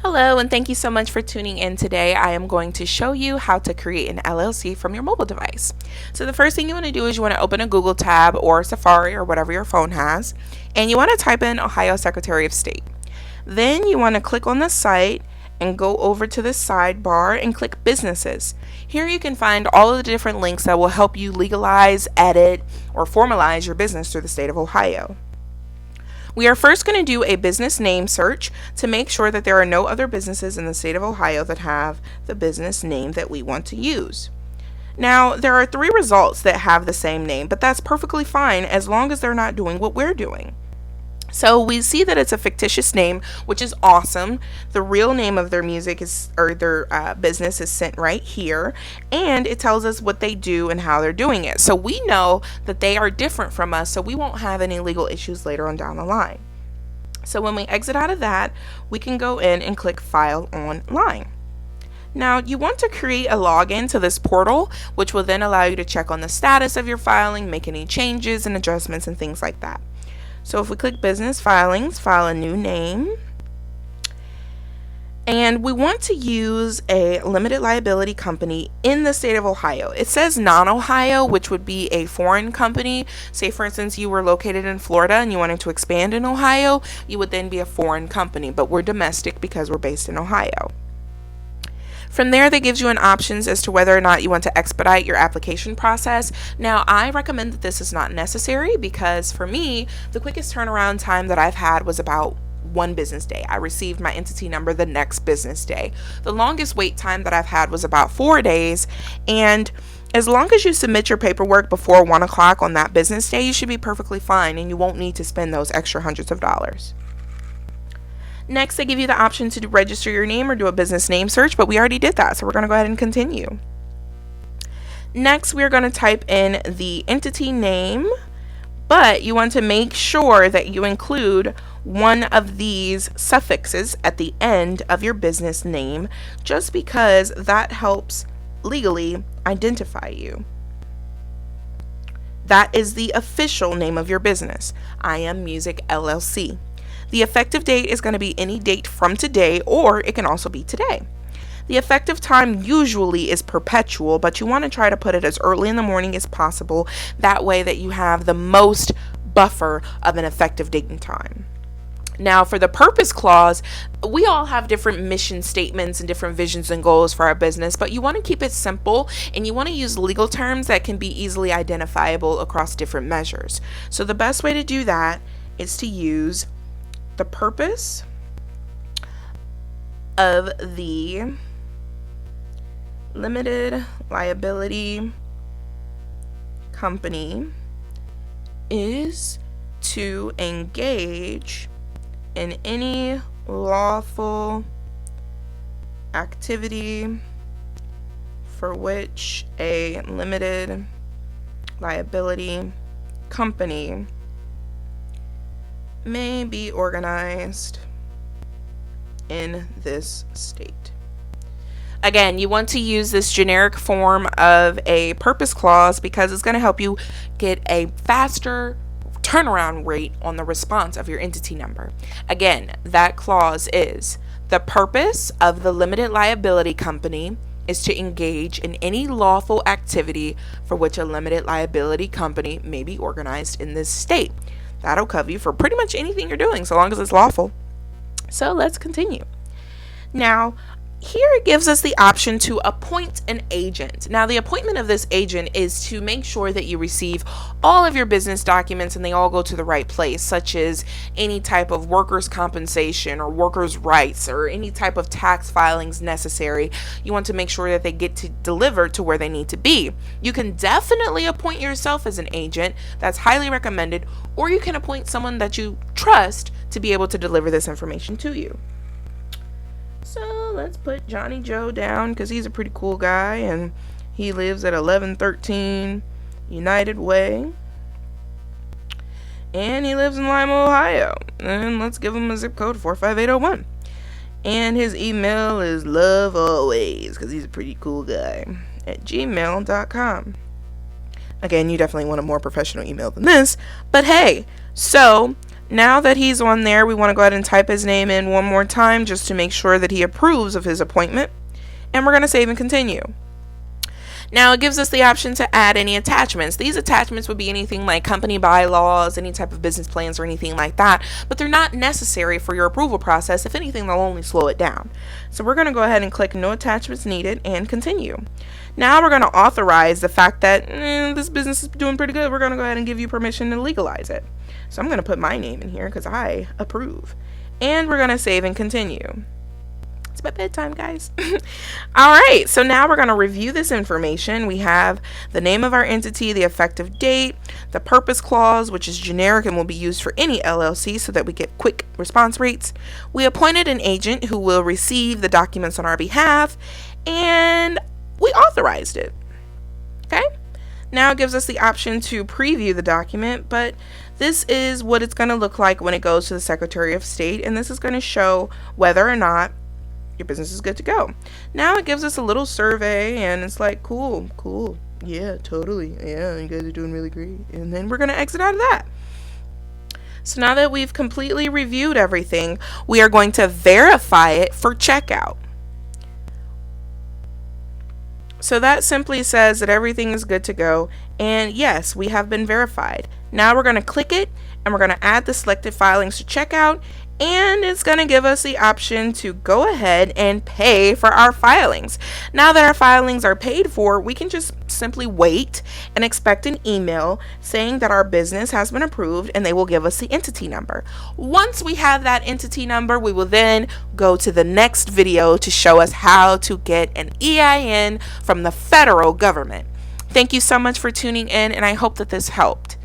Hello, and thank you so much for tuning in today. I am going to show you how to create an LLC from your mobile device. So the first thing you want to do is you want to open a Google tab or Safari or whatever your phone has, and you want to type in Ohio Secretary of State. Then you want to click on the site and go over to the sidebar and click Businesses. Here you can find all of the different links that will help you legalize, edit, or formalize your business through the state of Ohio. We are first going to do a business name search to make sure that there are no other businesses in the state of Ohio that have the business name that we want to use. Now, there are 3 results that have the same name, but that's perfectly fine as long as they're not doing what we're doing. So we see that it's a fictitious name, which is awesome. The real name of their business is sent right here, and it tells us what they do and how they're doing it. So we know that they are different from us, so we won't have any legal issues later on down the line. So when we exit out of that, we can go in and click File Online. Now, you want to create a login to this portal, which will then allow you to check on the status of your filing, make any changes and adjustments and things like that. So if we click Business Filings, file a new name, and we want to use a limited liability company in the state of Ohio. It says non-Ohio, which would be a foreign company. Say, for instance, you were located in Florida and you wanted to expand in Ohio, you would then be a foreign company, but we're domestic because we're based in Ohio. From there, that gives you an options as to whether or not you want to expedite your application process. Now, I recommend that this is not necessary because for me, the quickest turnaround time that I've had was about 1 business day. I received my entity number the next business day. The longest wait time that I've had was about 4 days, and as long as you submit your paperwork before 1 o'clock on that business day, you should be perfectly fine and you won't need to spend those extra hundreds of dollars. Next, they give you the option to register your name or do a business name search, but we already did that, so we're going to go ahead and continue. Next, we're going to type in the entity name, but you want to make sure that you include one of these suffixes at the end of your business name, just because that helps legally identify you. That is the official name of your business. I Am Music LLC. The effective date is going to be any date from today, or it can also be today. The effective time usually is perpetual, but you want to try to put it as early in the morning as possible. That way that you have the most buffer of an effective date and time. Now, for the purpose clause, we all have different mission statements and different visions and goals for our business, but you want to keep it simple and you want to use legal terms that can be easily identifiable across different measures. So the best way to do that is to use the purpose of the limited liability company is to engage in any lawful activity for which a limited liability company may be organized in this state. Again, you want to use this generic form of a purpose clause because it's going to help you get a faster turnaround rate on the response of your entity number. Again, that clause is the purpose of the limited liability company is to engage in any lawful activity for which a limited liability company may be organized in this state. That'll cover you for pretty much anything you're doing, so long as it's lawful. So let's continue. Now, here it gives us the option to appoint an agent. Now, the appointment of this agent is to make sure that you receive all of your business documents and they all go to the right place, such as any type of workers' compensation or workers' rights or any type of tax filings necessary. You want to make sure that they get delivered to where they need to be. You can definitely appoint yourself as an agent. That's highly recommended. Or you can appoint someone that you trust to be able to deliver this information to you. So let's put Johnny Joe down because he's a pretty cool guy and he lives at 1113 United Way. And he lives in Lima, Ohio. And let's give him a zip code 45801. And his email is lovealways because he's a pretty cool guy at gmail.com. Again, you definitely want a more professional email than this. But hey, so Now that he's on there, we want to go ahead and type his name in one more time just to make sure that he approves of his appointment. And we're going to save and continue. Now it gives us the option to add any attachments. These attachments would be anything like company bylaws, any type of business plans or anything like that, but they're not necessary for your approval process. If anything, they'll only slow it down. So we're going to go ahead and click no attachments needed and continue. Now we're going to authorize the fact that this business is doing pretty good. We're going to go ahead and give you permission to legalize it. So I'm going to put my name in here because I approve. And we're going to save and continue. It's my bedtime, guys. All right, so now we're going to review this information. We have the name of our entity, the effective date, the purpose clause, which is generic and will be used for any LLC so that we get quick response rates. We appointed an agent who will receive the documents on our behalf, and we authorized it. Okay? Now it gives us the option to preview the document, but this is what it's going to look like when it goes to the Secretary of State, and this is going to show whether or not your business is good to go. Now it gives us a little survey, and it's like, cool, yeah, totally, yeah, you guys are doing really great. And then we're going to exit out of that. So now that we've completely reviewed everything, we are going to verify it for checkout. So that simply says that everything is good to go, and yes, we have been verified. Now we're going to click it, and we're going to add the selected filings to checkout, and it's going to give us the option to go ahead and pay for our filings. Now that our filings are paid for, we can just simply wait and expect an email saying that our business has been approved, and they will give us the entity number. Once we have that entity number, we will then go to the next video to show us how to get an EIN from the federal government. Thank you so much for tuning in, and I hope that this helped.